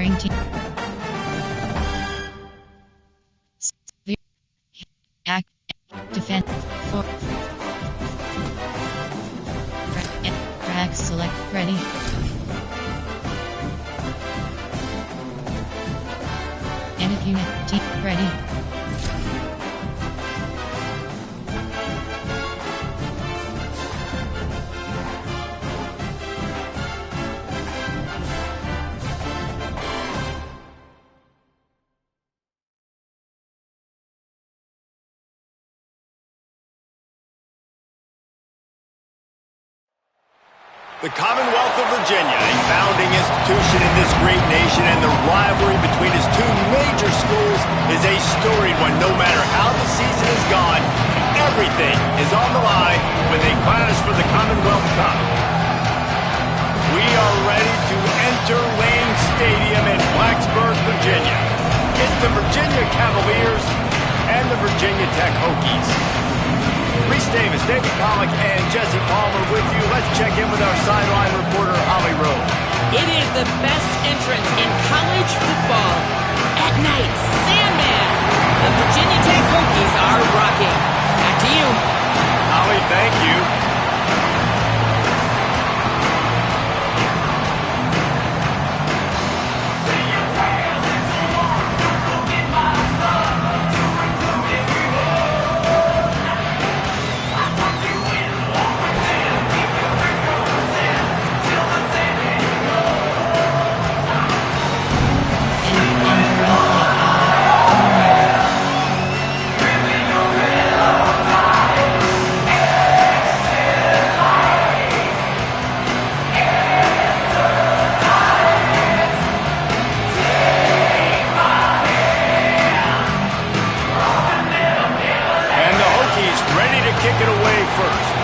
Scoring team. Act. Defend. For. Rack select. Ready. Edit unit. Team. Ready. The Commonwealth of Virginia, a founding institution in this great nation, and the rivalry between its two major schools is a storied one. No matter how the season has gone, everything is on the line when they clash for the Commonwealth Cup. We are ready to enter Lane Stadium in Blacksburg, Virginia. It's the Virginia Cavaliers and the Virginia Tech Hokies. Reese Davis, David Pollack, and Jesse Palmer with you. Let's check in with our sideline reporter, Holly Rowe. It is the best entrance in college football. At night, Sandman. The Virginia Tech Hokies are rocking. Back to you. Holly, thank you. Kick it away first.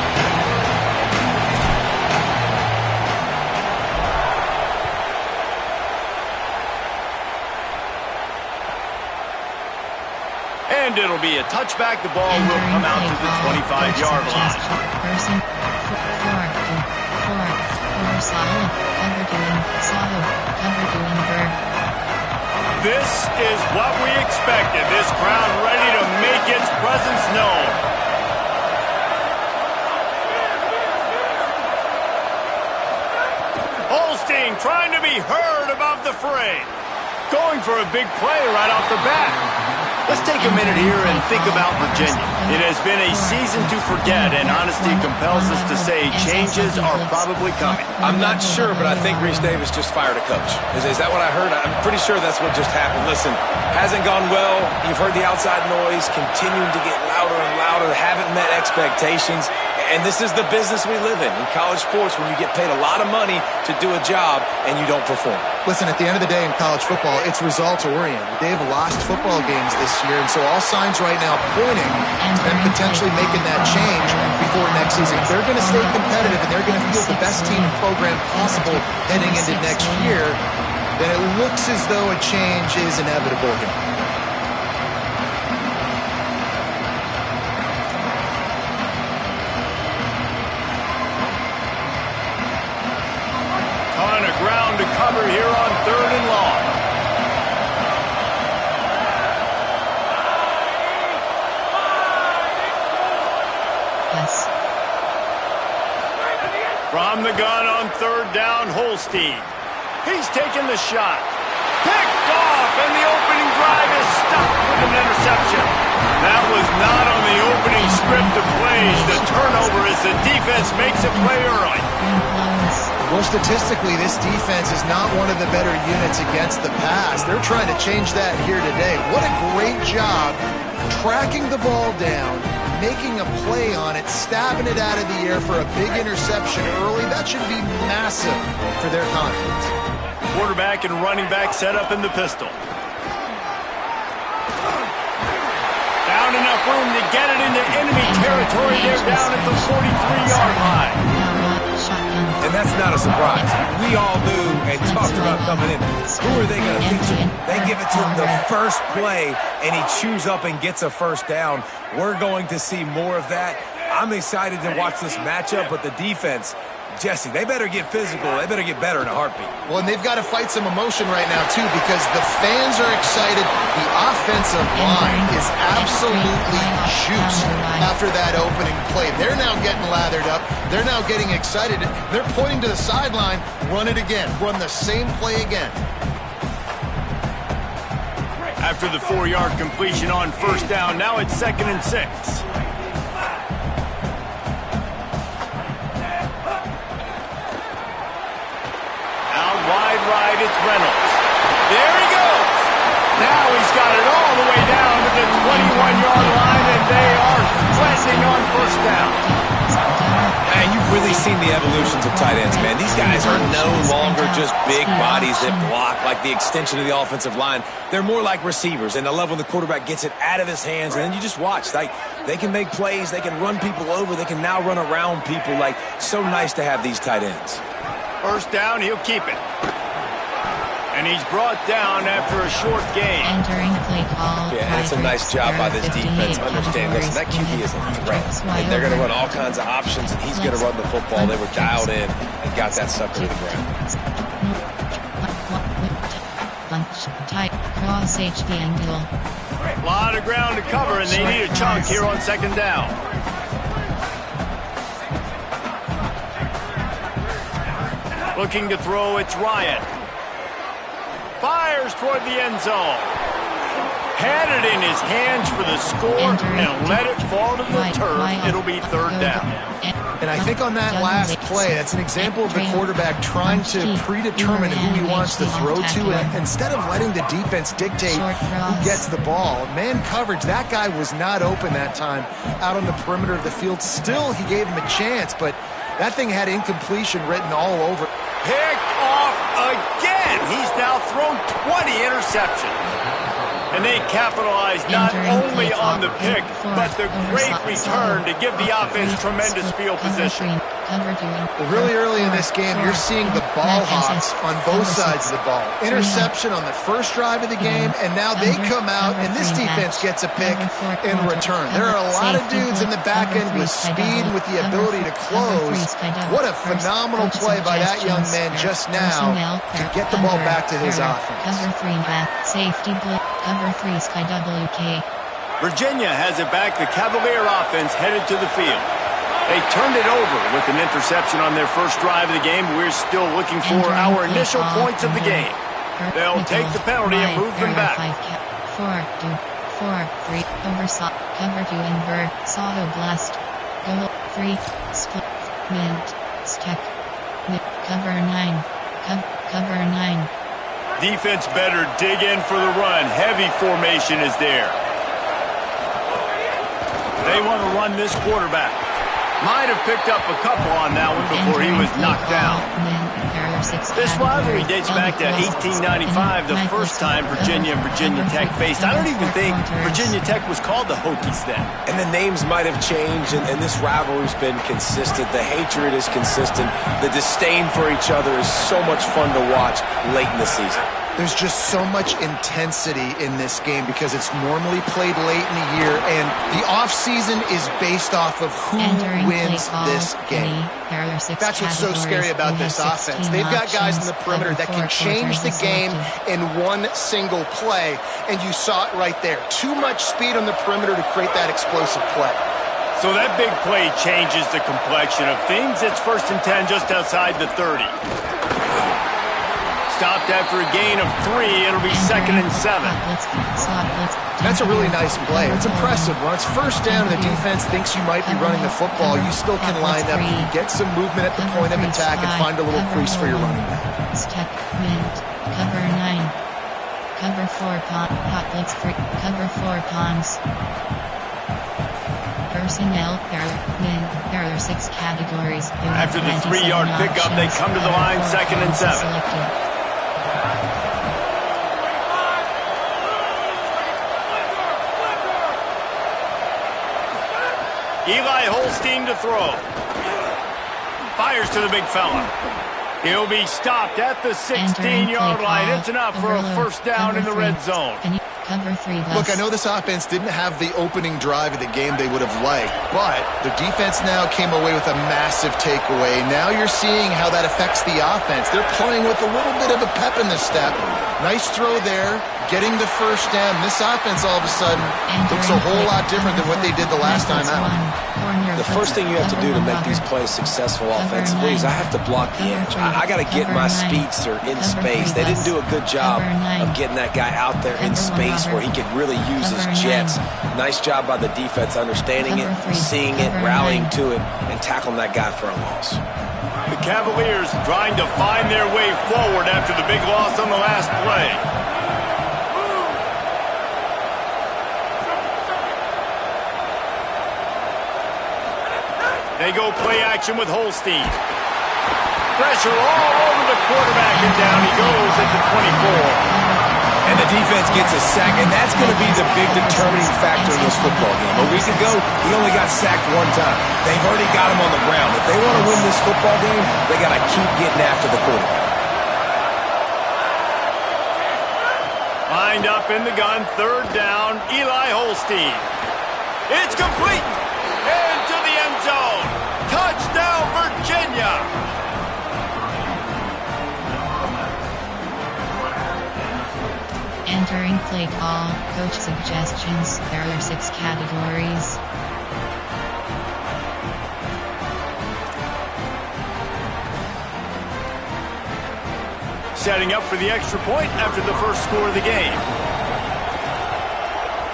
And it'll be a touchback. The ball will come out to the 25-yard line. Person. This is what we expected. This crowd ready to make its presence known. Holstein trying to be heard above the fray. Going for a big play right off the bat. Let's take a minute here and think about Virginia. It has been a season to forget, and honesty compels us to say changes are probably coming. I'm not sure, but I think Reese Davis just fired a coach. Is that what I heard? I'm pretty sure that's what just happened. Listen, hasn't gone well. You've heard the outside noise continuing to get louder and louder. Haven't met expectations. And this is the business we live in college sports, when you get paid a lot of money to do a job and you don't perform. Listen, at the end of the day in college football, it's results-oriented. They have lost football games this year, and so all signs right now pointing to them potentially making that change before next season. If they're going to stay competitive and they're going to field the best team and program possible heading into next year, then it looks as though a change is inevitable here. Ground to cover here on 3rd and long. Yes. From the gun on 3rd down, Holstein. He's taking the shot. Picked off, and the opening drive is stopped with an interception. That was not on the opening script of plays. The turnover as the defense makes a play early. Well, statistically, this defense is not one of the better units against the pass. They're trying to change that here today. What a great job tracking the ball down, making a play on it, stabbing it out of the air for a big interception early. That should be massive for their confidence. Quarterback and running back set up in the pistol. Found enough room to get it into enemy territory. They're down at the 43-yard line. And that's not a surprise. We all knew and talked about coming in. Who are they going to feature? They give it to him the first play, and he chews up and gets a first down. We're going to see more of that. I'm excited to watch this matchup, but the defense Jesse, they better get physical. They better get better in a heartbeat. Well, and they've got to fight some emotion right now, too, because the fans are excited. The offensive line is absolutely juiced after that opening play. They're now getting lathered up. They're now getting excited. They're pointing to the sideline. Run it again. Run the same play again. After the 4-yard completion on first down, now it's 2nd and 6. Wide right, it's Reynolds. There he goes. Now he's got it all the way down to the 21-yard line, and they are pressing on first down. Man, you've really seen the evolutions of tight ends, man. These guys are no longer just big bodies that block like the extension of the offensive line. They're more like receivers, and I love when the quarterback gets it out of his hands, and then you just watch. Like, they can make plays. They can run people over. They can now run around people. Like, so nice to have these tight ends. First down, he'll keep it. And he's brought down after a short gain. Entering play call. Yeah, and it's a nice job by this defense. Understand, listen, that QB is a threat. And they're going to run all kinds of options, and he's going to run the football. They were dialed in and got that sucker to the ground. Bunch, tight, cross HB angle. A lot of ground to cover, and they need a chunk here on second down. Looking to throw, it's Ryan. Fires toward the end zone. Had it in his hands for the score and let it fall to the turf. It'll be third down. And I think on that last play, that's an example of the quarterback trying to predetermine who he wants to throw to. And instead of letting the defense dictate who gets the ball, man coverage, that guy was not open that time out on the perimeter of the field. Still, he gave him a chance, but that thing had incompletion written all over. Picked off again. He's now thrown 20 interceptions. And they capitalized not only on the pick, but the great return to give the offense tremendous field position. Really early in this game, you're seeing the ball hawks on both sides of the ball. Interception on the first drive of the game, and now they come out, and this defense gets a pick in return. There are a lot of dudes in the back end with speed, with the ability to close. What a phenomenal play by that young man just now to get the ball back to his offense. Cover 3 back, safety blitz, cover 3 Sky WK. Virginia has it back. The Cavalier offense headed to the field. They turned it over with an interception on their first drive of the game. We're still looking for our initial points of the game. They'll take the penalty and move them back. 4-2, 4-3, cover 2 invert, Soto blast, goal 3, split, mint, stack, cover 9, cover 9. Defense better dig in for the run. Heavy formation is there. They want to run this quarterback. Might have picked up a couple on that one before he was knocked down. This rivalry dates back to 1895, the first time Virginia and Virginia Tech faced. I don't even think Virginia Tech was called the Hokies then. And the names might have changed, and this rivalry's been consistent. The hatred is consistent. The disdain for each other is so much fun to watch late in the season. There's just so much intensity in this game because it's normally played late in the year, and the offseason is based off of who wins this game. That's what's so scary about this offense. They've got guys in the perimeter that can change the game in one single play, and you saw it right there. Too much speed on the perimeter to create that explosive play. So that big play changes the complexion of things. It's 1st and 10 just outside the 30. Stopped after a gain of 3. It'll be 2nd and 7. That's a really nice play. It's impressive. When it's first down and the defense thinks you might be running the football, you still can line up, get some movement at the point of attack, and find a little crease for your running back. Step, mint, cover 9. Cover 4 hot blitz free. Cover 4 pawns. Personnel, there are 6 categories. After the 3-yard pickup, they come to the line, 2nd and 7. Eli Holstein to throw. Fires to the big fella. He'll be stopped at the 16-yard line. It's enough for a first down in the red zone. Cover 3 bus. Look, I know this offense didn't have the opening drive of the game they would have liked, but the defense now came away with a massive takeaway. Now you're seeing how that affects the offense. They're playing with a little bit of a pep in the step. Nice throw there, getting the first down. This offense all of a sudden looks a whole lot different than what they did the last time out. The first thing you have to do to make these plays successful offensively is I have to block the edge. I got to get my speedster in space. They didn't do a good job of getting that guy out there in space where he could really use his jets. Nice job by the defense understanding it, seeing it, rallying to it, and tackling that guy for a loss. The Cavaliers trying to find their way forward after the big loss on the last play. They go play action with Holstein. Pressure all over the quarterback, and down he goes at the 24. And the defense gets a sack, and that's going to be the big determining factor in this football game. A week ago, he only got sacked one time. They've already got him on the ground. If they want to win this football game, they got to keep getting after the quarterback. Lined up in the gun, third down, Eli Holstein. It's complete. Into the end zone. Touchdown, Virginia. Entering play call, coach suggestions. There are 6 categories. Setting up for the extra point after the first score of the game.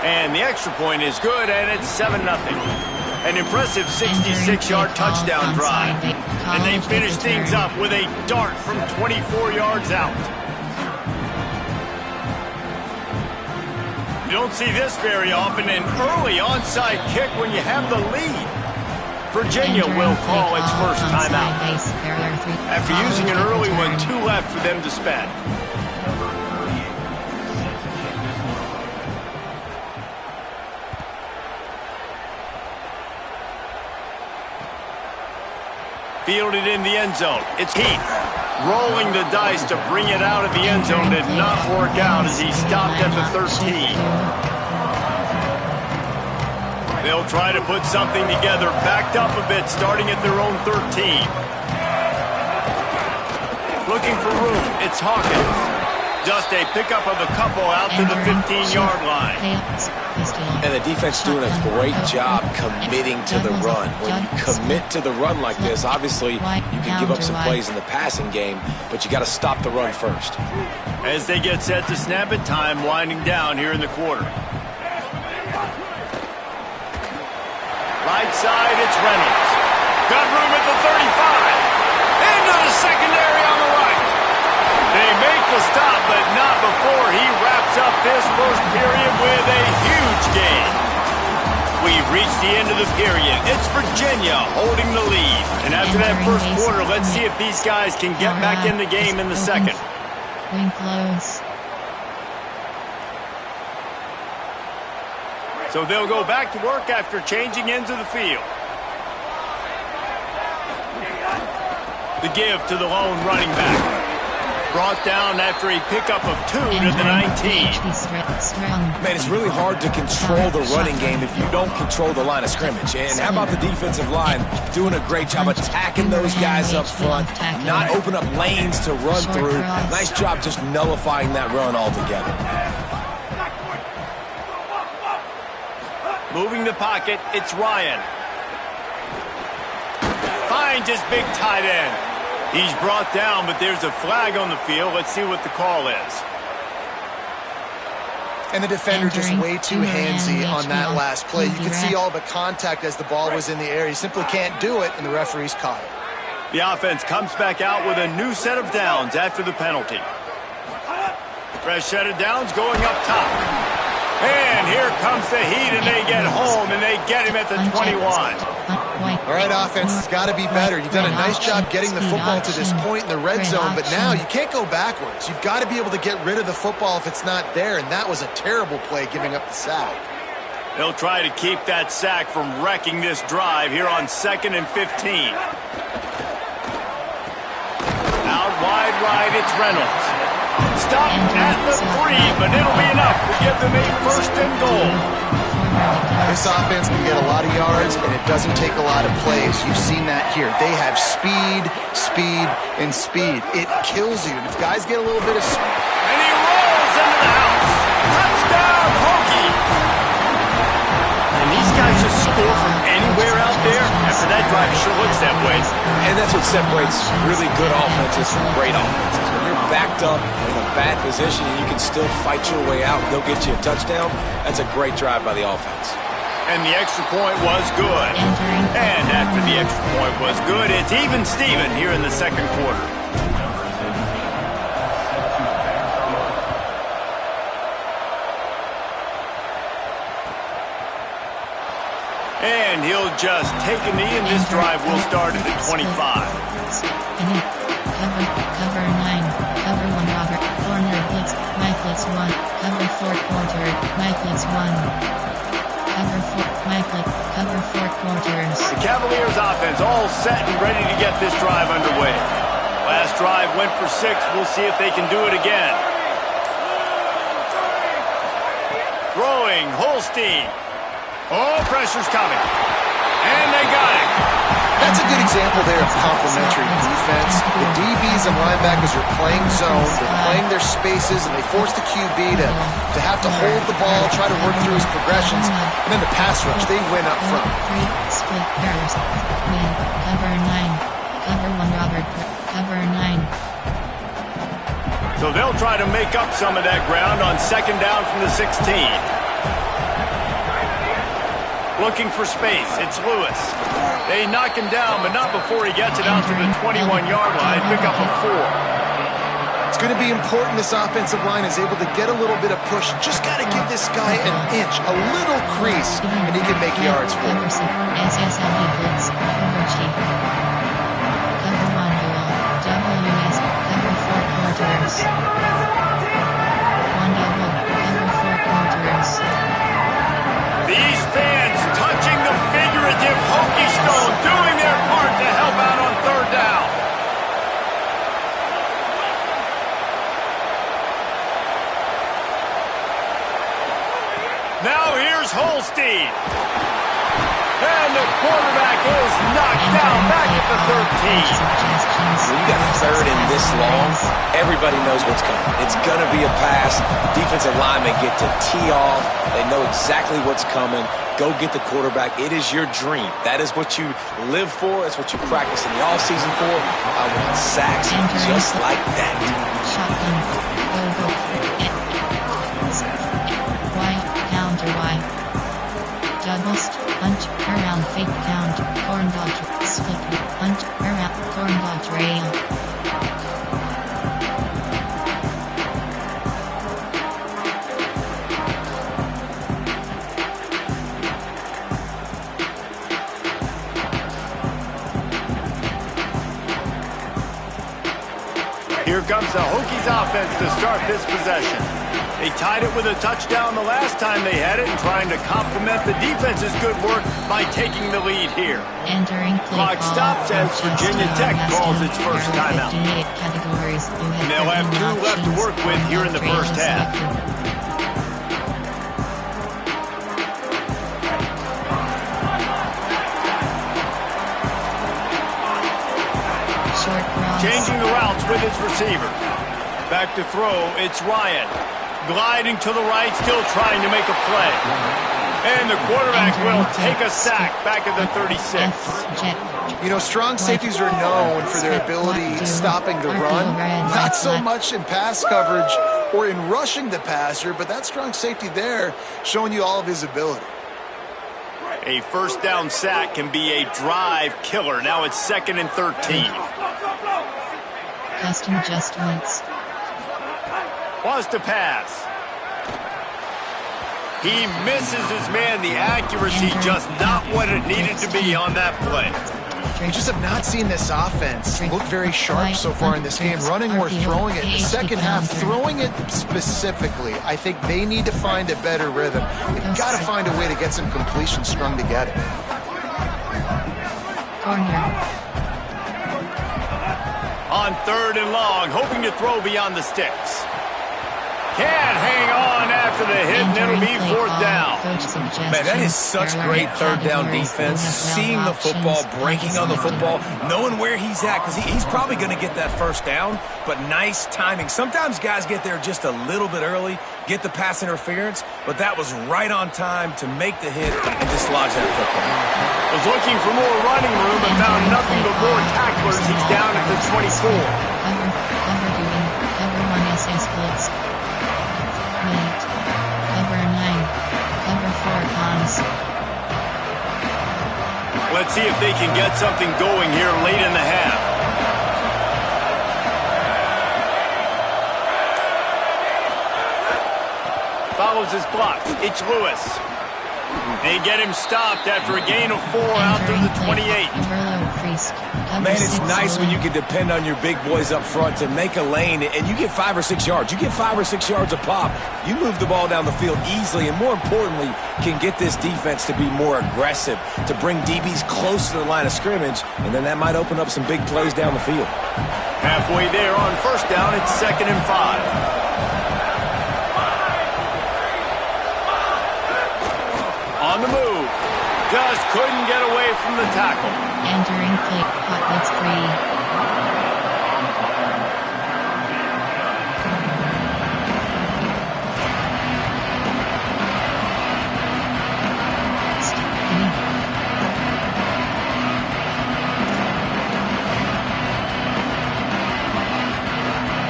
And the extra point is good, and it's 7-0. An impressive 66-yard touchdown drive. And they finish things up with a dart from 24 yards out. You don't see this very often, an early onside kick when you have the lead. Virginia will call its first timeout. After using an early one, 2 left for them to spend. Fielded in the end zone. It's Heath. Rolling the dice to bring it out of the end zone did not work out as he stopped at the 13. They'll try to put something together, backed up a bit, starting at their own 13. Looking for room. It's Hawkins. Just a pickup of a couple out to the 15-yard line. And the defense doing a great job committing to the run. When you commit to the run like this, obviously you can give up some plays in the passing game, but you got to stop the run first. As they get set to snap it, time winding down here in the quarter. Right side, it's Reynolds. Got room at the 35. Into the secondary on the right. They make the stop, but not before he wraps up this first period with a huge gain. We've reached the end of the period. It's Virginia holding the lead. And after that first quarter, let's see if these guys can get back in the game in the second. Wing close. So they'll go back to work after changing into the field. The give to the lone running back. Brought down after a pickup of 2 to the 19. Man, it's really hard to control the running game if you don't control the line of scrimmage. And how about the defensive line doing a great job attacking those guys up front, not open up lanes to run through. Nice job just nullifying that run altogether. Moving the pocket, it's Ryan. Finds his big tight end. He's brought down, but there's a flag on the field. Let's see what the call is. And the defender just way too handsy on that last play. You can see all the contact as the ball was in the air. He simply can't do it, and the referee's caught it. The offense comes back out with a new set of downs after the penalty. Fresh set of downs going up top. And here comes the Heat, and they get home, and they get him at the 21. All right, offense has got to be better. You've done a nice job getting the football to this point in the red zone, but now you can't go backwards. You've got to be able to get rid of the football if it's not there, and that was a terrible play, giving up the sack. They'll try to keep that sack from wrecking this drive here on 2nd and 15. Out wide right, it's Reynolds. Stopped at the 3, but it'll be enough to give them a This offense can get a lot of yards, and it doesn't take a lot of plays. You've seen that here. They have speed, speed, and speed. It kills you. And if guys get a little bit of speed... And he rolls into the house. Touchdown, Hokies! And these guys just score from anywhere out there. After that drive, it sure looks that way. And that's what separates really good offenses from great offenses. When you're backed up in a bad position and you can still fight your way out and go get you a touchdown, that's a great drive by the offense. And the extra point was good. And after the extra point was good, it's even Steven here in the second quarter. And he'll just take a knee, and this drive will start at the 25. Cover 9. Cover 1 Robert. Corner blitz. Mike blitz 1. Cover 4 quarter. Mike blitz 1. Cover 4. Mike blitz. Cover 4 quarters. The Cavaliers offense all set and ready to get this drive underway. Last drive went for 6. We'll see if they can do it again. Throwing, Holstein. Oh, pressure's coming. And they got it. That's a good example there of complementary defense. The DBs and linebackers are playing zone, they're playing their spaces, and they force the QB to have to hold the ball, try to work through his progressions. And then the pass rush, they win up front. 3 split pairs. Cover 9. Cover 1 Robert. Cover 9. So they'll try to make up some of that ground on second down from the 16. Looking for space, it's Lewis. They knock him down, but not before he gets it out to the 21-yard line. Pick up a 4. It's going to be important this offensive line is able to get a little bit of push. Just got to give this guy an inch, a little crease, and he can make yards for it. SSLB blitz. Cover G. Cover 1 duel. WS. Cover 4 quarters. 1 double. Cover 4 quarters. These fans touching the figurative Hokie stone, doing their part to help out on third down. Now here's Holstein. And the quarterback is knocked down back at the 13. When you got third and this long, everybody knows what's coming. It's going to be a pass. Defensive linemen get to tee off. They know exactly what's coming. Go get the quarterback. It is your dream. That is what you live for. That's what you practice in the offseason for. I want sacks just like that. Shotgun. Go. Y. Counter Y. Double punch around fake count. Corn dodge. Split punch around corn dodge rail. Here comes the Hokies offense to start this possession. They tied it with a touchdown the last time they had it and trying to complement the defense's good work by taking the lead here. Entering Clock stops as Virginia Tech calls its first timeout. And they'll have 2 left to work with here in the first half. Changing the routes with his receiver. Back to throw, it's Ryan. Gliding to the right, still trying to make a play. And the quarterback will take a sack back at the 36. You know, strong safeties are known for their ability stopping the run. Not so much in pass coverage or in rushing the passer, but that strong safety there showing you all of his ability. A first down sack can be a drive killer. Now it's 2nd and 13. Custom adjustments. Wants to pass. He misses his man. The accuracy just not what it needed to be on that play. We just have not seen this offense look very sharp so far in this game, running or throwing it. In the second half, throwing it specifically, I think they need to find a better rhythm. They've got to find a way to get some completion strung together. Corner. On 3rd and long, hoping to throw beyond the sticks. Can't hang on after of the hit, and it'll be fourth down. Man, that is such great third down defense. Seeing the football, breaking on the football, knowing where he's at, because he's probably going to get that first down, but nice timing. Sometimes guys get there just a little bit early, get the pass interference, but that was right on time to make the hit and dislodge that football. Was looking for more running room but found nothing but more tacklers. He's down at the 24. Cover 1 SS splits. Mint. Cover 9. Cover 4 cons. Let's see if they can get something going here late in the half. Follows his block. It's Lewis. They get him stopped after a gain of 4 out through the 28. Man, it's nice when you can depend on your big boys up front to make a lane, and you get 5 or 6 yards. You get 5 or 6 yards a pop. You move the ball down the field easily, and more importantly, can get this defense to be more aggressive, to bring DBs close to the line of scrimmage, and then that might open up some big plays down the field. Halfway there on first down, it's 2nd and 5. On the move. Just couldn't get away from the tackle. Entering play. Pockets free.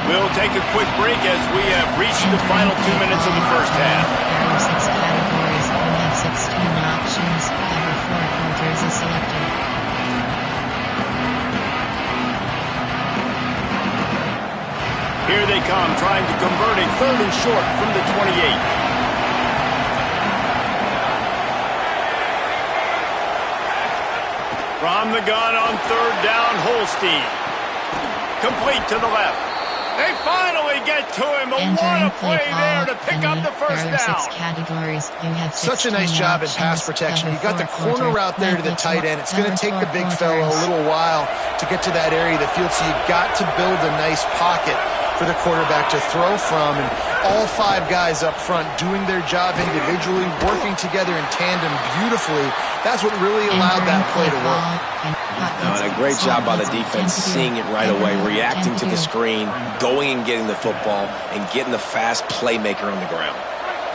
We'll take a quick break as we have reached the final 2 minutes of the first half. There are 6 categories. You have 16 options. Cover 4 quarters is selected. Here they come, trying to convert a 3rd and short from the 28. From the gun on 3rd down, Holstein. Complete to the left. They finally get to him, but what a play there to pick up the first down. 6 categories. You have Such a nice job in pass protection. You got the corner route there to the tight end. It's going to take the big fella a little while to get to that area of the field, so you got to build a nice pocket for the quarterback to throw from. And all 5 guys up front doing their job individually, working together in tandem beautifully. That's what really allowed that play to work. And a great job by the defense, seeing it right away, reacting to the screen, going and getting the football, and getting the fast playmaker on the ground.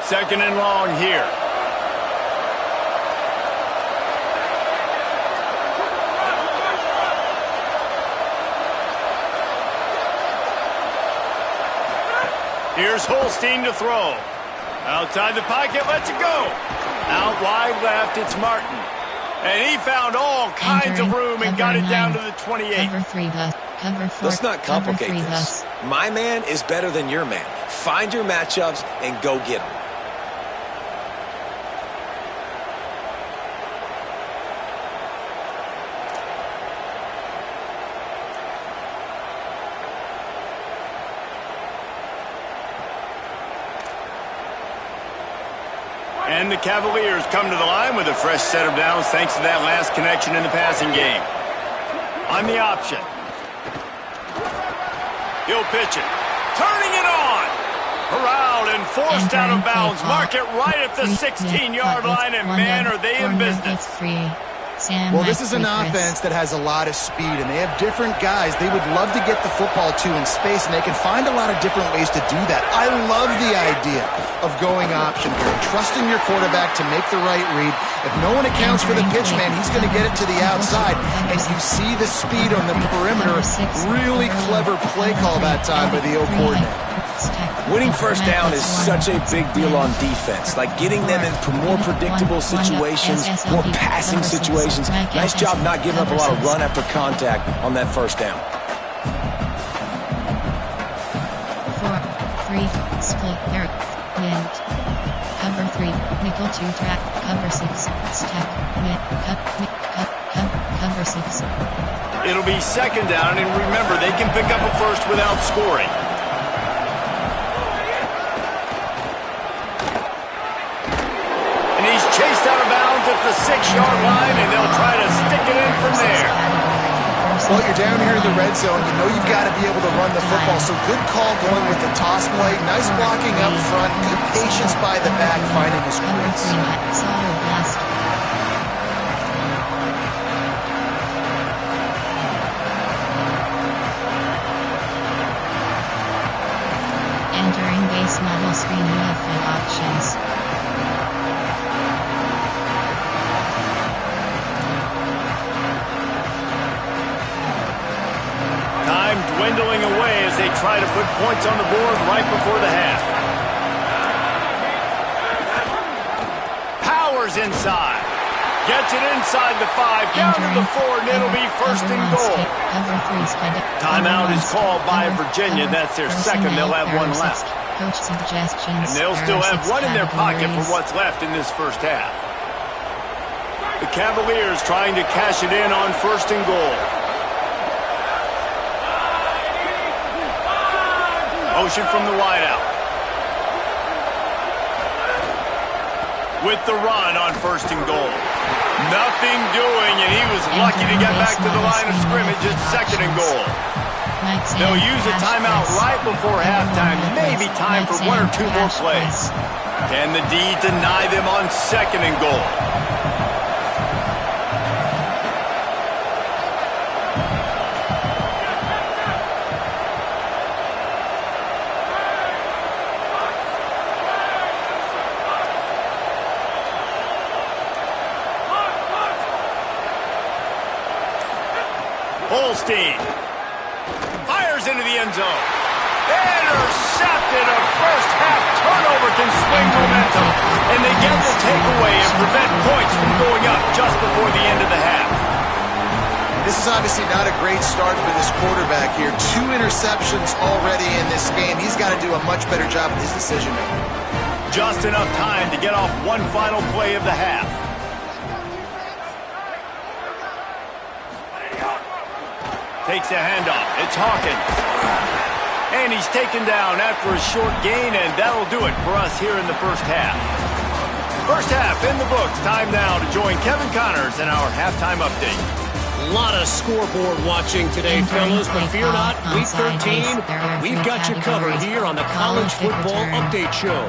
2nd and long here. Here's Holstein to throw. Outside the pocket, lets it go. Out wide left, it's Martin. And he found all kinds of room and got it down to the 28. Cover 3 bus. Cover 4. Let's not complicate this. My man is better than your man. Find your matchups and go get them. And the Cavaliers come to the line with a fresh set of downs thanks to that last connection in the passing game. On the option. He'll pitch it. Turning it on. Corralled and forced out of bounds. Mark it right at the 16-yard line, and man, are they in business. Well, this is an offense that has a lot of speed, and they have different guys they would love to get the football to in space, and they can find a lot of different ways to do that. I love the idea of going option here, trusting your quarterback to make the right read. If no one accounts for the pitch, man, he's going to get it to the outside, and you see the speed on the perimeter. Really clever play call that time by the O coordinator. Winning first down is such a big deal on defense, like getting them in more predictable situations, more passing situations. Nice job not giving up a lot of run after contact on that first down. 4, 3, split, Eric, mint, cover 3, nickel 2 track, cover 6, stack, mint, cover 6. It'll be 2nd down, and remember, they can pick up a first without scoring. Chased out of bounds at the 6-yard line, and they'll try to stick it in from there. Well, you're down here in the red zone. You know you've got to be able to run the football. So good call going with the toss play. Nice blocking up front. Good patience by the back finding his crease. Soto blast. Entering base model screen, you have 5 options. Time dwindling away as they try to put points on the board right before the half. Powers inside. Gets it inside the 5, down to the 4, and it'll be first and goal. Timeout is called by Virginia. That's their second. They'll have one left. Coach suggestions. And they'll still have one in their pocket for what's left in this first half. The Cavaliers trying to cash it in on first and goal. Motion from the wideout. With the run on first and goal. Nothing doing, and he was lucky to get back to the line of scrimmage at second and goal. They'll use a timeout right before halftime. Maybe time for 1 or 2 more plays. Can the D deny them on second and goal? Holstein fires into the end zone. Intercepted. A first half turnover can swing momentum. And they get the takeaway and prevent points from going up just before the end of the half. This is obviously not a great start for this quarterback here. 2 interceptions already in this game. He's got to do a much better job with his decision making. Just enough time to get off one final play of the half. Takes the handoff. It's Hawkins. And he's taken down after a short gain, and that'll do it for us here in the first half. First half in the books. Time now to join Kevin Connors in our halftime update. A lot of scoreboard watching today, fellas, but fear not, Week 13, we've got you covered here on the College Football Update Show.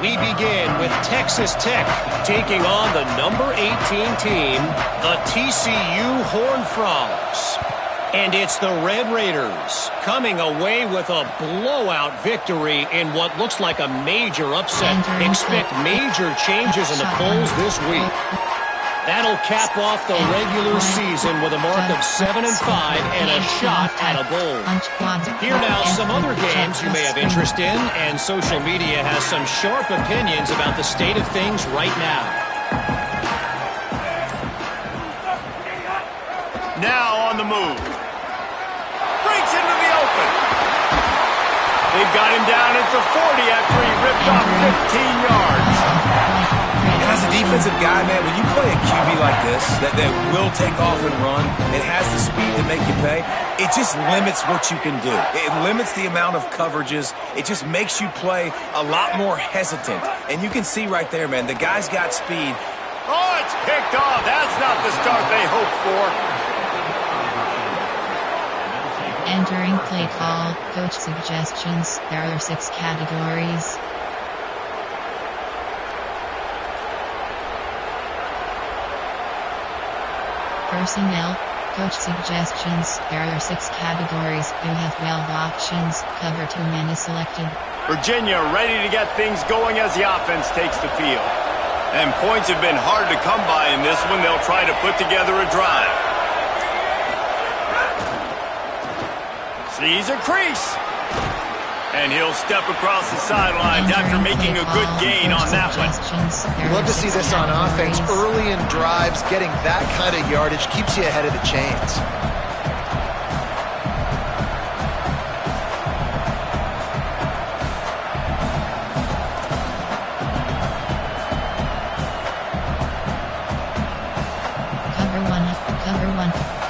We begin with Texas Tech taking on the number 18 team, the TCU Horned Frogs. And it's the Red Raiders coming away with a blowout victory in what looks like a major upset. Expect major changes in the polls this week. That'll cap off the regular season with a mark of 7-5 and a shot at a bowl. Here now some other games you may have interest in, and social media has some sharp opinions about the state of things right now. Now on the move. Breaks into the open. They've got him down at the 40 after he ripped off 15 yards. And as a defensive guy, man, when you play a QB like this that will take off and run, it has the speed to make you pay, it just limits what you can do. It limits the amount of coverages. It just makes you play a lot more hesitant. And you can see right there, man, the guy's got speed. Oh, it's picked off. That's not the start they hoped for. Entering play call, coach suggestions. There are 6 categories. Personnel, coach suggestions. There are 6 categories. You have 12 options. Cover 2 men is selected. Virginia ready to get things going as the offense takes the field. And points have been hard to come by in this one. They'll try to put together a drive. Sees a crease. And he'll step across the sidelines after making a good gain on that one. Love to see this on offense. Early in drives, getting that kind of yardage keeps you ahead of the chains.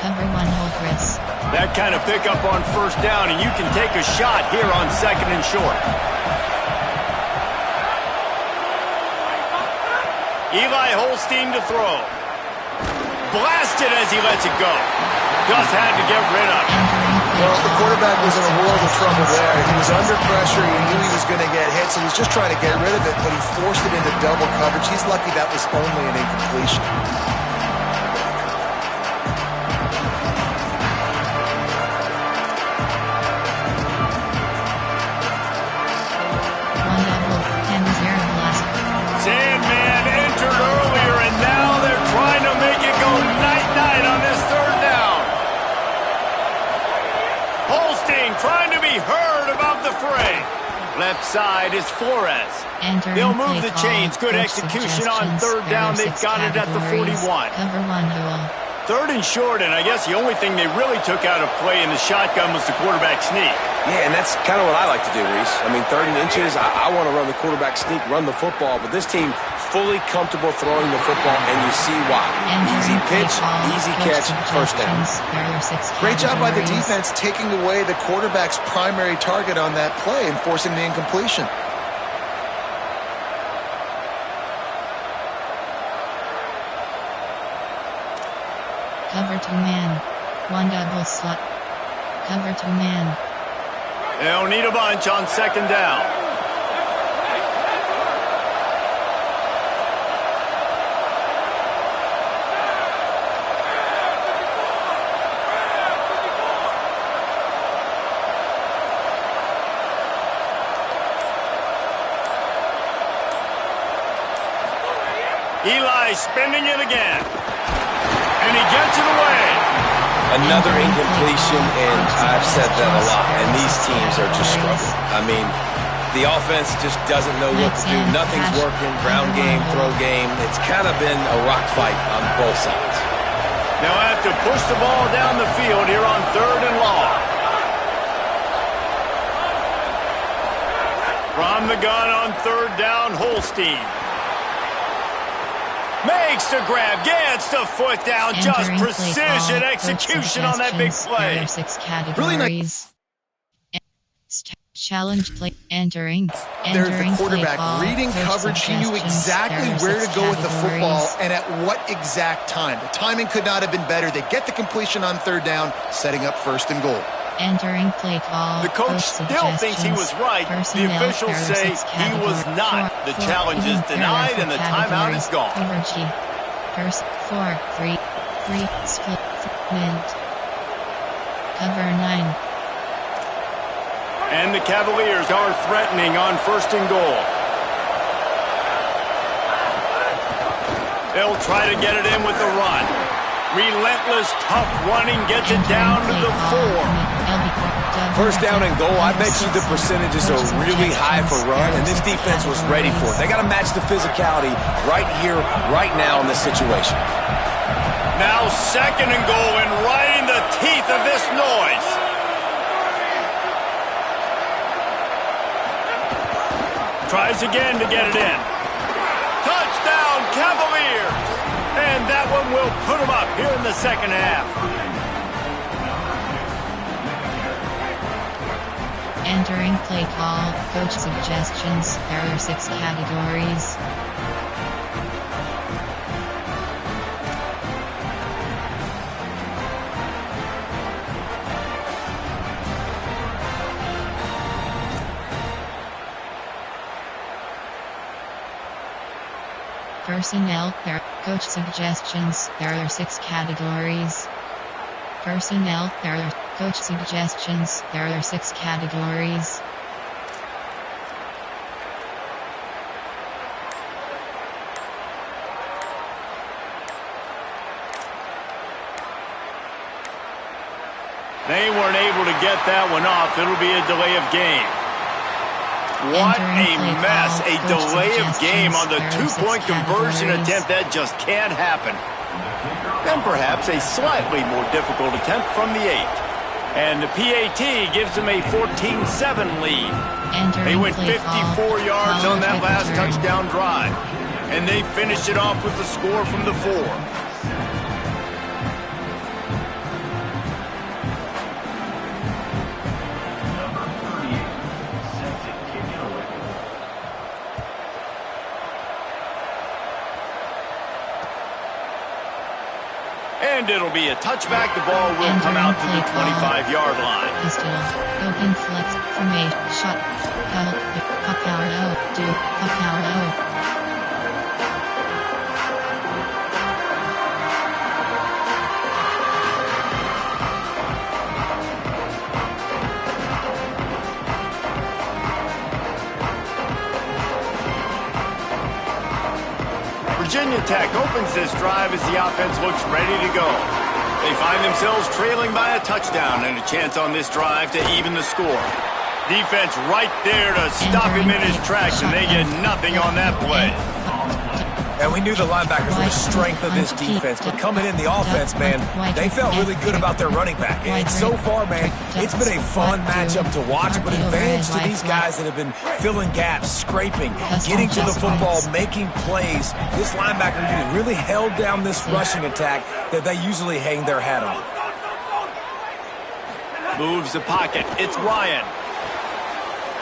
Cover one, hold Chris. That kind of pickup on first down, and you can take a shot here on second and short. Eli Holstein to throw. Blasted as he lets it go. Just had to get rid of it. Well, the quarterback was in a world of trouble there. He was under pressure. He knew he was going to get hit, so he was just trying to get rid of it, but he forced it into double coverage. He's lucky that was only an incompletion. Sandman entered earlier, and now they're trying to make it go night-night on this third down. Holstein trying to be heard above the fray. Left side is Flores. They'll move the chains. Good execution on third down. They've got it at the 41. Cover 1 duel. Third and short, and I guess the only thing they really took out of play in the shotgun was the quarterback sneak. Yeah, and that's kind of what I like to do, Reese. I mean, 30 inches, I want to run the quarterback sneak, run the football, but this team fully comfortable throwing the football, and you see why. Easy pitch, easy catch, first down. Great job by the defense taking away the quarterback's primary target on that play and forcing the incompletion. Cover 2 man. 1 double slot. Cover 2 man. They'll need a bunch on second down. Eli spinning it again. And he gets it away. Another incompletion, and I've said that a lot, and these teams are just struggling. I mean, the offense just doesn't know what to do. Nothing's working. Ground game, throw game. It's kind of been a rock fight on both sides. Now I have to push the ball down the field here on third and long. From the gun on third down, Holstein. Makes the grab, gets the foot down, just precision execution on that big play. 6 categories. Challenge play. Entering. There's the quarterback reading coverage. He knew exactly where to go with the football and at what exact time. The timing could not have been better. They get the completion on third down, setting up first and goal. Entering play call. The coach still thinks he was right. The officials say he was not. The challenge is denied and the timeout is gone. First 4 3 split mint. Cover 9. And the Cavaliers are threatening on first and goal. They'll try to get it in with the run. Relentless, tough running gets it down to the 4. First down and goal, I bet you the percentages are really high for run, and this defense was ready for it. They got to match the physicality right here, right now in this situation. Now second and goal, and right in the teeth of this noise. Tries again to get it in. Touchdown, Cavaliers! And that one will put them up here in the second half. Entering play call, coach suggestions. There are 6 categories. Personnel, coach suggestions. There are 6 categories. Personnel, there are coach suggestions. There are 6 categories. They weren't able to get that one off. It'll be a delay of game. What a mess. A delay of game on the 2-point conversion attempt. That just can't happen. And perhaps a slightly more difficult attempt from the 8. And the PAT gives them a 14-7 lead. They went 54 yards on that last touchdown drive. And they finished it off with the score from the 4. And it'll be a touchback. The ball will come out to the 25-yard line. Pistol. Open flex. Formation. Shot. Power. Power. Virginia Tech opens this drive as the offense looks ready to go. They find themselves trailing by a touchdown and a chance on this drive to even the score. Defense right there to stop him in his tracks, and they get nothing on that play. And we knew the linebackers were the strength of this defense, but coming in the offense, man, they felt really good about their running back. And so far, man, it's been a fun matchup to watch, but advantage to these guys that have been filling gaps, scraping, getting to the football, making plays. This linebacker unit really held down this rushing attack that they usually hang their hat on. Moves the pocket. It's Ryan.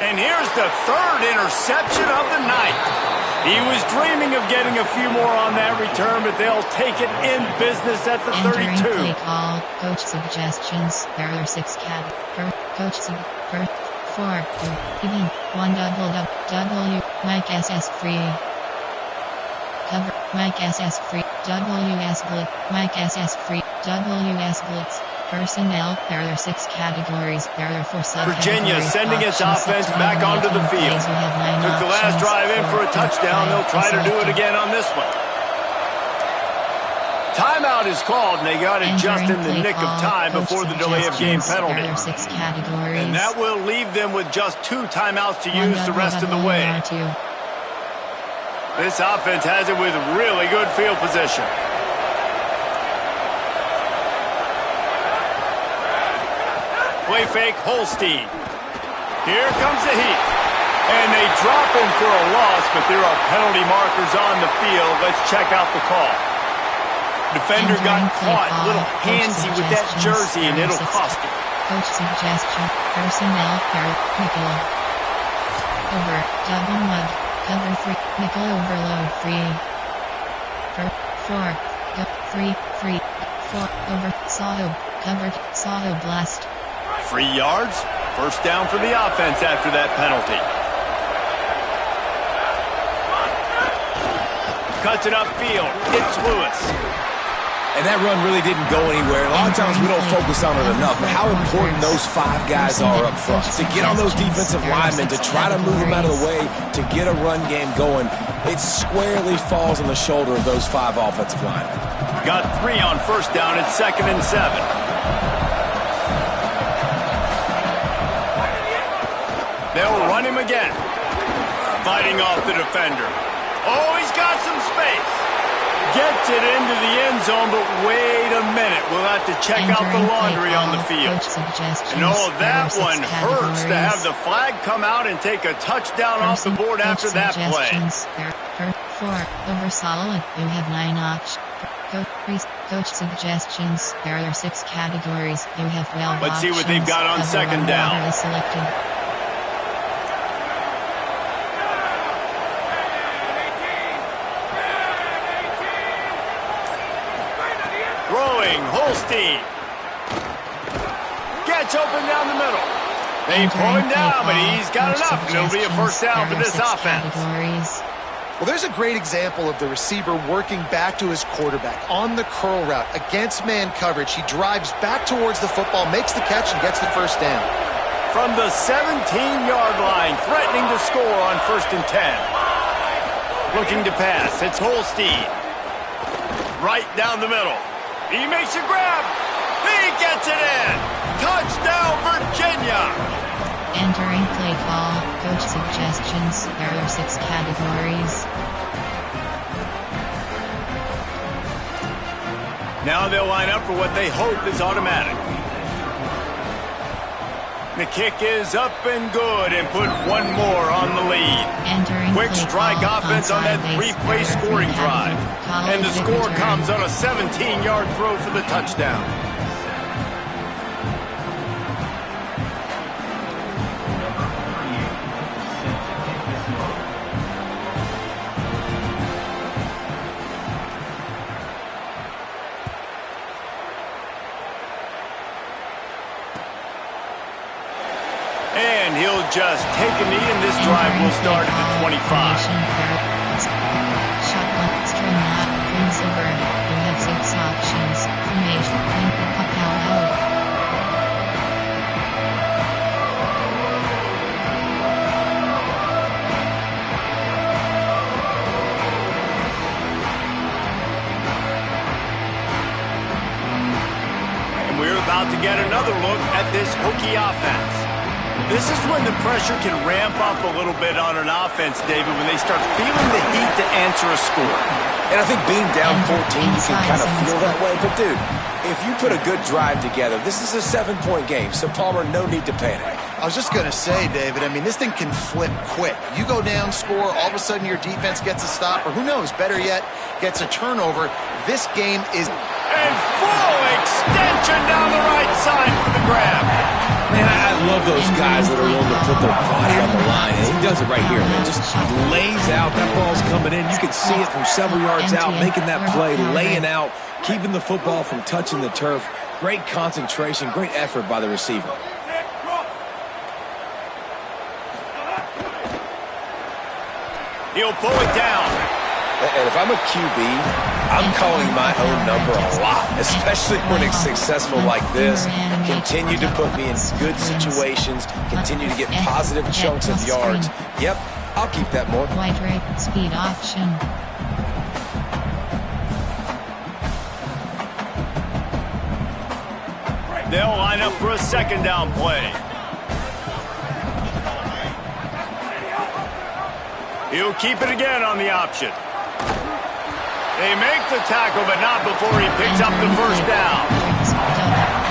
And here's the third interception of the night. He was dreaming of getting a few more on that return, but they'll take it in business at the 32. Entering play call. Coach suggestions. There are 6 cat. Coach sub. 4. Even. 1 W. Mike SS free. Cover. Mike SS free. WS blitz. Mike SS free. WS blitz. Personnel. There are 6 categories. There are 4 subcategories. Virginia sending its offense back onto the field. Took the last drive in for a touchdown. They'll try to do it again on this one. Timeout is called, and they got it just in the nick of time before the delay of game penalty. And that will leave them with just 2 timeouts to use the rest of the way. This offense has it with really good field position. Play fake, Holstein. Here comes the heat. And they drop him for a loss, but there are penalty markers on the field. Let's check out the call. Defender got caught, a little handsy with that jersey, and it'll cost him. Coach suggestion, personnel, nickel. Over, double mud, cover 3, nickel overload free. 4, 3, 4, over, Saho, covered, Saho blast. 3 yards, first down for the offense after that penalty. Cuts it upfield, it's Lewis. And that run really didn't go anywhere. A lot of times we don't focus on it enough, but how important those 5 guys are up front. To get on those defensive linemen, to try to move them out of the way, to get a run game going, it squarely falls on the shoulder of those 5 offensive linemen. Got 3 on first down at 2nd and 7. They'll run him again. Fighting off the defender. Oh, he's got some space. Gets it into the end zone, but wait a minute. We'll have to check out the laundry on the field. And oh, that one hurts to have the flag come out and take a touchdown off the board after that play. 4, over solid. You have 9 options. Coach suggestions. There are 6 categories. You have 12 Let's see what they've got on second down. Holstein gets open down the middle. They pull him down, but he's got enough, and it'll be a first down for this offense. Well, there's a great example of the receiver working back to his quarterback on the curl route against man coverage. He drives back towards the football, makes the catch, and gets the first down. From the 17-yard line, threatening to score on 1st and 10. Looking to pass, it's Holstein. Right down the middle. He makes a grab. He gets it in. Touchdown, Virginia. Entering play call. Coach suggestions. There are 6 categories. Now they'll line up for what they hope is automatic. The kick is up and good and put 1 more on the lead. Entering quick strike offense on that 3-play scoring drive. And the score comes on a 17-yard throw for the touchdown. just take a knee, and this drive will start at the 25. Shotgun, string knot, brings over. You have 6 options. Formation, up, out. We're about to get another look at this Hokie offense. This is when the pressure can ramp up a little bit on an offense, David, when they start feeling the heat to answer a score. And I think being down 14, you can kind of feel that way. But, dude, if you put a good drive together, this is a 7-point game. So, Palmer, no need to panic. I was just going to say, David, I mean, this thing can flip quick. You go down, score, all of a sudden your defense gets a stop, or who knows, better yet, gets a turnover. This game is... And full extension down the right side for the grab. Man, I love those guys that are willing to put their body on the line. And he does it right here, man. Just lays out. That ball's coming in. You can see it from several yards out, making that play, laying out, keeping the football from touching the turf. Great concentration, great effort by the receiver. He'll pull it down. And if I'm a QB, I'm calling my own number a lot, especially when it's successful like this. Continue to put me in good situations, continue to get positive chunks of yards. Yep, I'll keep that more. Wide right speed option. They'll line up for a second down play. He'll keep it again on the option. They make the tackle, but not before he picks up the first down.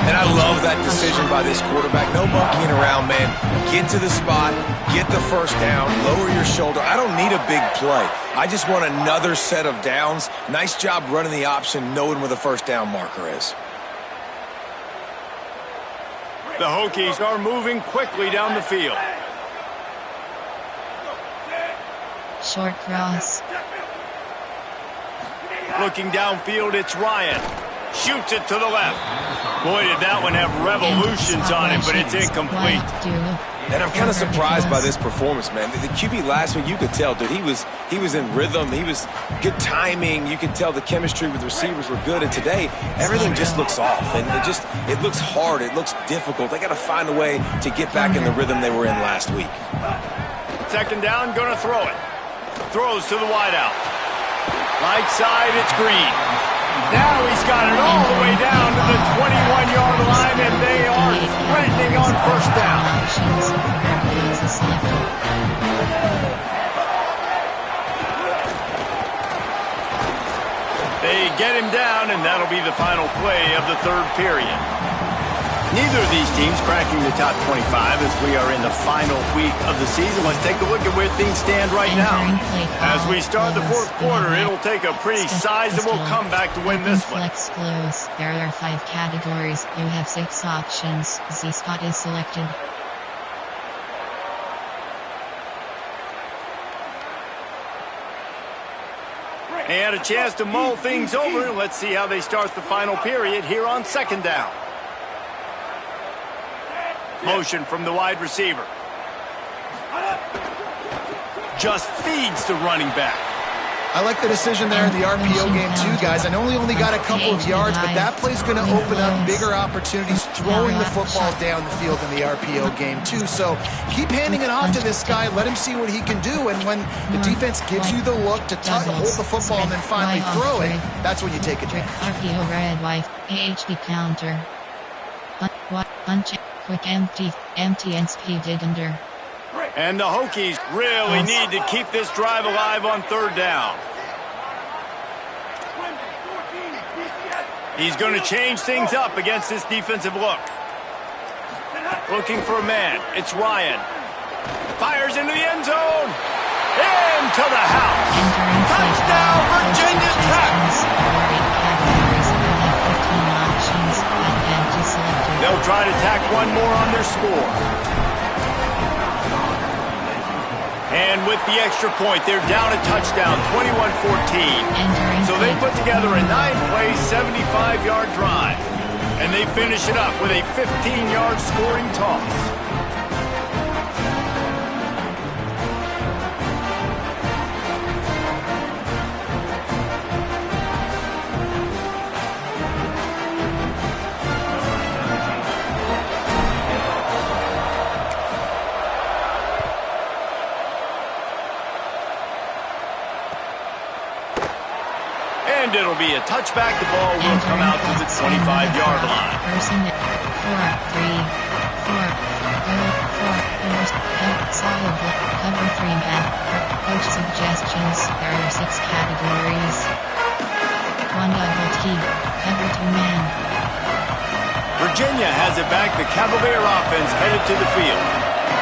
And I love that decision by this quarterback. No monkeying around, man. Get to the spot, get the first down, lower your shoulder. I don't need a big play. I just want another set of downs. Nice job running the option, knowing where the first down marker is. The Hokies are moving quickly down the field. Short cross. Looking downfield, it's Ryan. Shoots it to the left. Boy, did that one have revolutions on it, but it's incomplete. And I'm kind of surprised by this performance, man. The QB last week, you could tell, dude, he was in rhythm. He was good timing. You could tell the chemistry with the receivers were good. And today, everything just looks off. And it looks hard. It looks difficult. They got to find a way to get back in the rhythm they were in last week. Second down, going to throw it. Throws to the wideout. Right side, it's Green. Now he's got it all the way down to the 21-yard line, and they are threatening on first down. They get him down, and that'll be the final play of the third period. Neither of these teams cracking the top 25 as we are in the final week of the season. Let's take a look at where things stand right now. As we start the fourth quarter, it'll take a pretty sizable comeback to win this one. Flex close. There are 5 categories. You have 6 options. Z spot is selected. And a chance to mull things over. Let's see how they start the final period here on second down. Motion from the wide receiver. Just feeds the running back. I like the decision there in the RPO game too, guys. I know he only got a couple of yards, but that play's going to open up bigger opportunities throwing the football down the field in the RPO game too. So keep handing it off to this guy. Let him see what he can do. And when the defense gives you the look to hold the football and then finally throw it, that's when you take it. RPO red, white, AHD counter. Punch. Quick empty and speeded under. And the Hokies really need to keep this drive alive on third down. He's going to change things up against this defensive look. Looking for a man. It's Ryan. Fires into the end zone. Into the house. Touchdown, Virginia Tech. They'll try to tack one more on their score. And with the extra point, they're down a touchdown, 21-14. So they put together a 9-play, 75-yard drive. And they finish it up with a 15-yard scoring toss. And it'll be a touchback. The ball will come out to the 25-yard line. Person 4, 3, 4, solid cover 3 man. Coach suggestions. There are 6 categories. 1 double T, cover 2 man. Virginia has it back. The Cavalier offense headed to the field.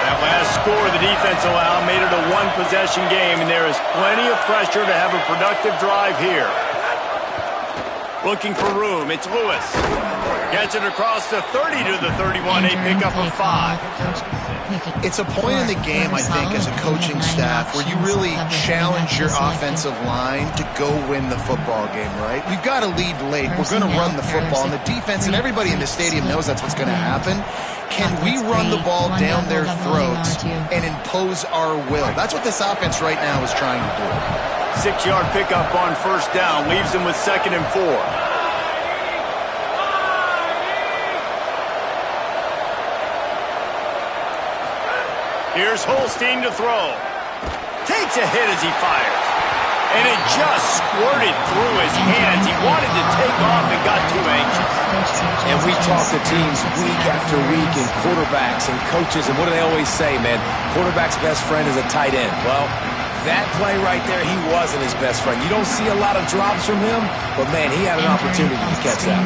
That last score the defense allowed made it a one-possession game, and there is plenty of pressure to have a productive drive here. Looking for room, it's Lewis. Gets it across the 30 to the 31, a pickup of 5. It's a point in the game, I think, as a coaching staff where you really challenge your offensive line to go win the football game, right? We've got to lead late. We're going to run the football, and the defense and everybody in the stadium knows that's what's going to happen. Can we run the ball down their throats and impose our will? That's what this offense right now is trying to do. 6-yard pickup on first down, leaves them with 2nd and 4. Here's Holstein to throw. Takes a hit as he fires. And it just squirted through his hands. He wanted to take off and got too anxious. And we talk to teams week after week and quarterbacks and coaches, and what do they always say, man? Quarterback's best friend is a tight end. Well, that play right there, he wasn't his best friend. You don't see a lot of drops from him, but, man, he had an opportunity to catch that.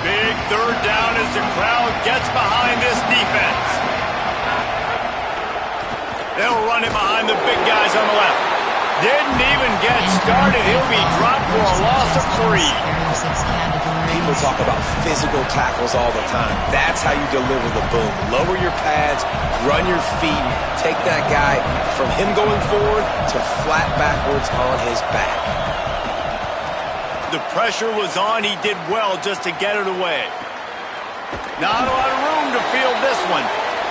Big 3rd down as the crowd gets behind this defense. They'll run it behind the big guys on the left. Didn't even get started. He'll be dropped for a loss of 3. People talk about physical tackles all the time. That's how you deliver the boom. Lower your pads, run your feet, take that guy from him going forward to flat backwards on his back. The pressure was on. He did well just to get it away. Not a lot of room to field this one.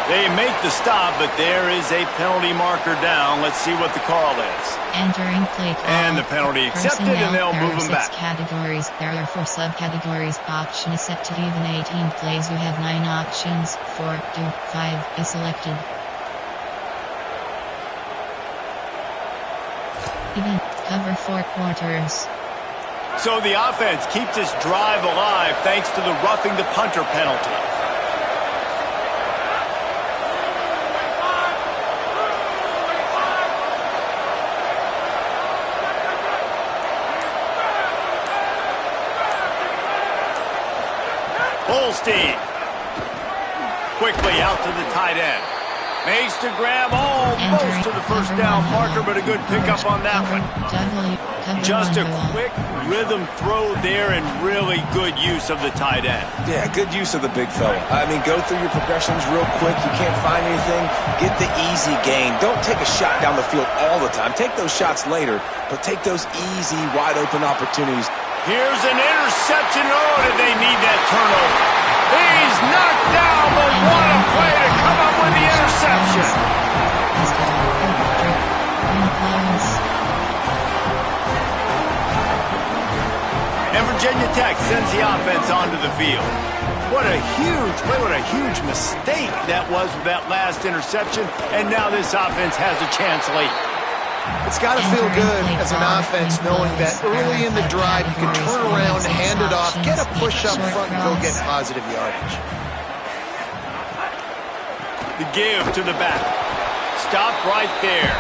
They make the stop, but there is a penalty marker down. Let's see what the call is. Entering play call. And the penalty accepted, and they'll move them back. Categories. There are 4 subcategories. Option is set to even 18 plays. You have 9 options. 4, 2, 5 is selected. Even cover 4 quarters. So the offense keeps this drive alive thanks to the roughing the punter penalty. Holstein. Quickly out to the tight end. Makes to grab almost to the first down marker, but a good pickup on that one. Just a quick rhythm throw there and really good use of the tight end. Yeah, good use of the big fella. I mean, go through your progressions real quick. You can't find anything. Get the easy gain. Don't take a shot down the field all the time. Take those shots later, but take those easy, wide-open opportunities. Here's an interception. Oh, did they need that turnover? He's knocked down, but what a play to come up with the interception. And Virginia Tech sends the offense onto the field. What a huge play, what a huge mistake that was with that last interception. And now this offense has a chance late. It's got to feel good as an offense knowing that early in the drive you can turn around, hand it off, get a push up front, and go get positive yardage. The give to the back. Stop right there.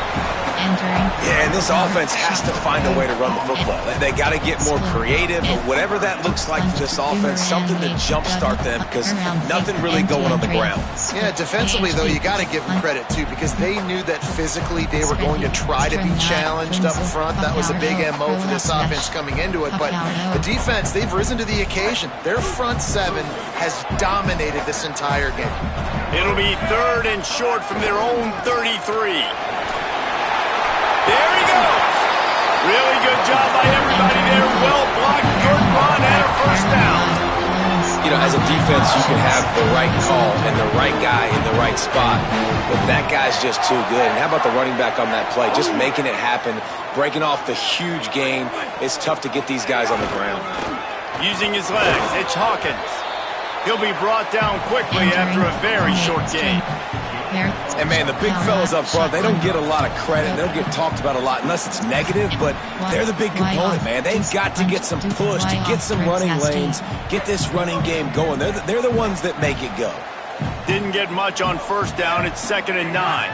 Yeah, and this offense has to find a way to run the football. They got to get more creative, but whatever that looks like for this offense, something to jumpstart them because nothing really going on the ground. Yeah, defensively, though, you got to give them credit, too, because they knew that physically they were going to try to be challenged up front. That was a big MO for this offense coming into it, but the defense, they've risen to the occasion. Their front 7 has dominated this entire game. It'll be 3rd and short from their own 33. There he goes. Really good job by everybody there. Well blocked, good run, and a first down. You know, as a defense, you can have the right call and the right guy in the right spot, but that guy's just too good. And how about the running back on that play? Just making it happen, breaking off the huge gain. It's tough to get these guys on the ground. Using his legs, it's Hawkins. He'll be brought down quickly after a very short game. And, man, the big fellas up front, they don't get a lot of credit. They'll get talked about a lot unless it's negative, but they're the big component, man. They've got to get some push, to get some running lanes, get this running game going. They're the ones that make it go. Didn't get much on first down. It's 2nd and 9.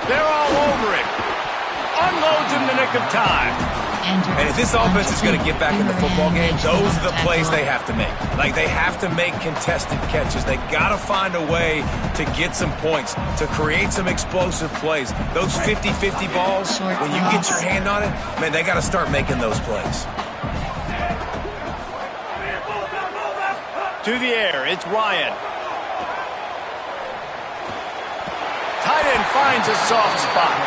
They're all over it. Unloads in the nick of time. And if this offense is going to get back in the football game, those are the plays they have to make. Like, they have to make contested catches. They got to find a way to get some points, to create some explosive plays. Those 50-50 balls, when you get your hand on it, man, they got to start making those plays. To the air, it's Ryan. Tight end finds a soft spot.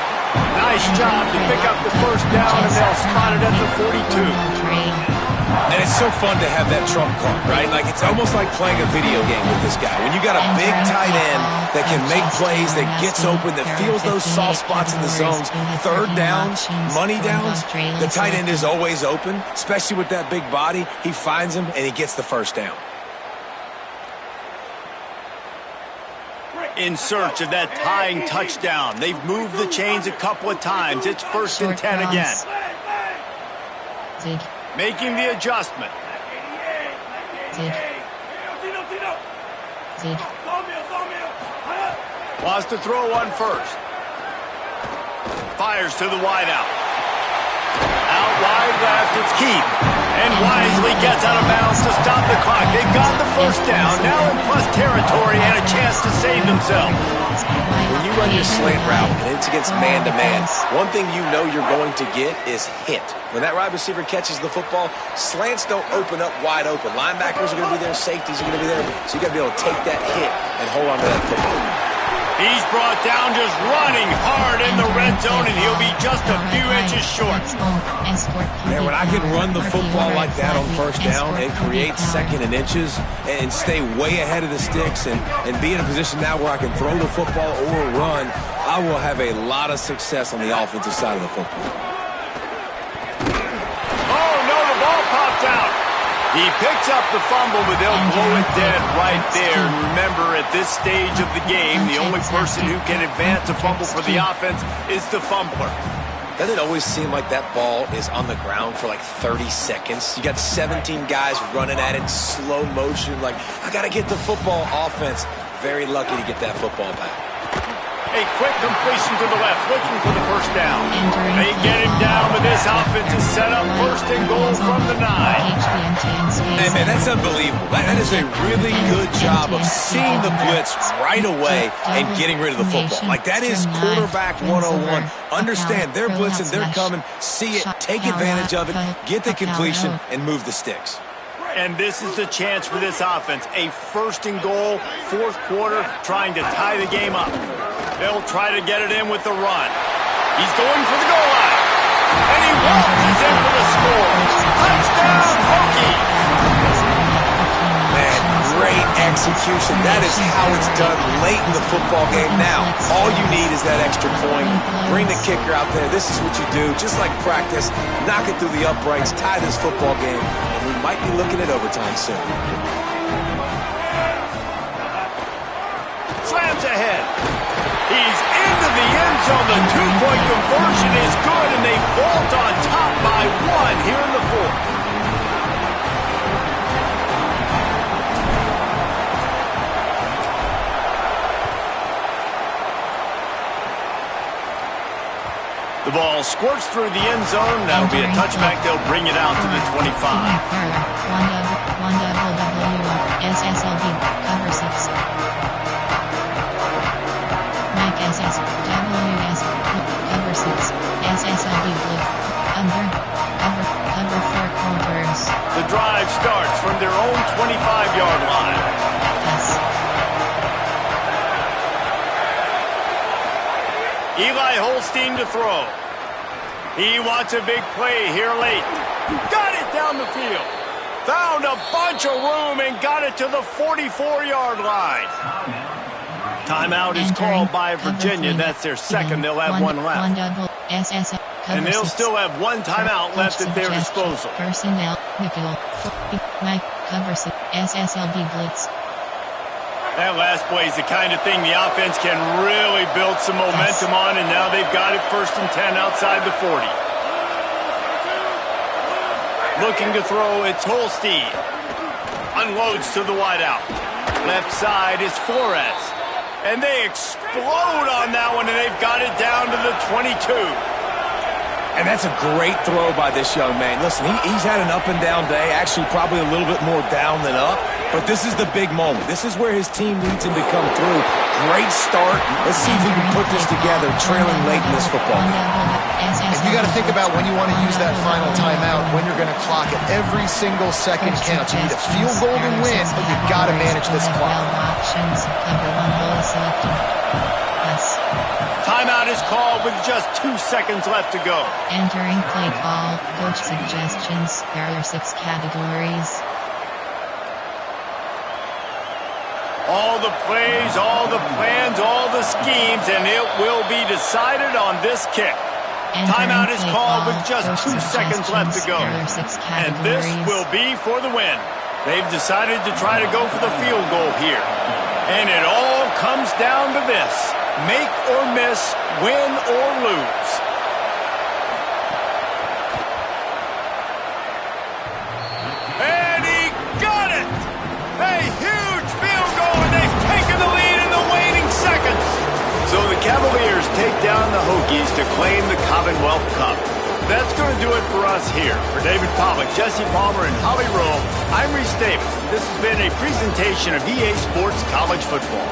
Nice job to pick up the first down, and they'll spot it at the 42. And it's so fun to have that trump card, right? Like, it's almost like playing a video game with this guy. When you got a big tight end that can make plays, that gets open, that feels those soft spots in the zones, third downs, money downs, the tight end is always open, especially with that big body. He finds him, and he gets the first down. In search of that tying touchdown. They've moved the chains a couple of times. It's 1st and 10 again. Making the adjustment. Wants to throw one first. Fires to the wideout. Out wide left, it's Keith. And wisely gets out of bounds to stop the clock. They've got the first down, now in plus territory and a chance to save themselves. When you run your slant route and it's against man-to-man, one thing you know you're going to get is hit. When that wide receiver catches the football, slants don't open up wide open. Linebackers are going to be there, safeties are going to be there, so you got to be able to take that hit and hold on to that football. He's brought down just running hard in the red zone, and he'll be just a few inches short. Man, when I can run the football like that on first down and create second and inches and stay way ahead of the sticks and be in a position now where I can throw the football or run, I will have a lot of success on the offensive side of the football. Oh, no, the ball popped out. He picks up the fumble, but they'll blow it dead right there. And remember, at this stage of the game, the only person who can advance a fumble for the offense is the fumbler. Doesn't it always seem like that ball is on the ground for like 30 seconds? You got 17 guys running at it, slow motion, like, I got to get the football. Offense, very lucky to get that football back. A quick completion to the left, looking for the first down. They get him down, but this offense is set up 1st and goal from the 9. Hey, man, that's unbelievable. That is a really good job of seeing the blitz right away and getting rid of the football. Like, that is quarterback 101. Understand, they're blitzing, they're coming, see it, take advantage of it, get the completion, and move the sticks. And this is the chance for this offense. A 1st and goal, 4th quarter, trying to tie the game up. They'll try to get it in with the run. He's going for the goal line. And he waltzes in for the score. Touchdown, Hokie! Man, great execution. That is how it's done late in the football game. Now, all you need is that extra point. Bring the kicker out there. This is what you do. Just like practice, knock it through the uprights, tie this football game, and we might be looking at overtime soon. Slams ahead. He's into the end zone. The 2-point conversion is good, and they vault on top by 1 here in the 4th. The ball squirts through the end zone. That'll be a touchback. They'll bring it out to the 25. SSLB, cover 6. Mike SS, WS, cover 6. SSLB blue. Under, cover 4 quarters. The drive starts from their own 25-yard line. Yes. Eli Holstein to throw. He wants a big play here late. Got it down the field. Found a bunch of room and got it to the 44-yard line. Timeout is called by Virginia. That's their second. They'll have one left. And they'll still have one timeout left at their disposal. Personnel, Nickel, Mike, cover 6, SSLB blitz. That last play is the kind of thing the offense can really build some momentum on, and now they've got it 1st and 10 outside the 40. Looking to throw, it's Holstein. Unloads to the wideout. Left side is Flores. And they explode on that one, and they've got it down to the 22. And that's a great throw by this young man. Listen, he's had an up-and-down day, actually probably a little bit more down than up, but this is the big moment. This is where his team needs him to come through. Great start. Let's see if we can put this together, trailing late in this football game. And you got to think about when you want to use that final timeout, when you're going to clock it. Every single second counts. You need a field goal to win, but you've got to manage this clock. Timeout is called with just 2 seconds left to go. Entering play call, coach suggestions. There are 6 categories. All the plays, all the plans, all the schemes, and it will be decided on this kick. Timeout is called with just 2 seconds left to go. And this will be for the win. They've decided to try to go for the field goal here. And it all comes down to this. Make or miss, win or lose. And he got it! A huge field goal, and they've taken the lead in the waning seconds. So the Cavaliers take down the Hokies to claim the Commonwealth Cup. That's going to do it for us here. For David Pollack, Jesse Palmer, and Holly Rowe, I'm Reese Davis. This has been a presentation of EA Sports College Football.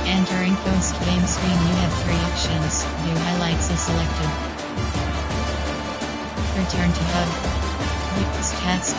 Entering post-game screen, you have 3 options. View highlights is selected. Return to hub. View stats.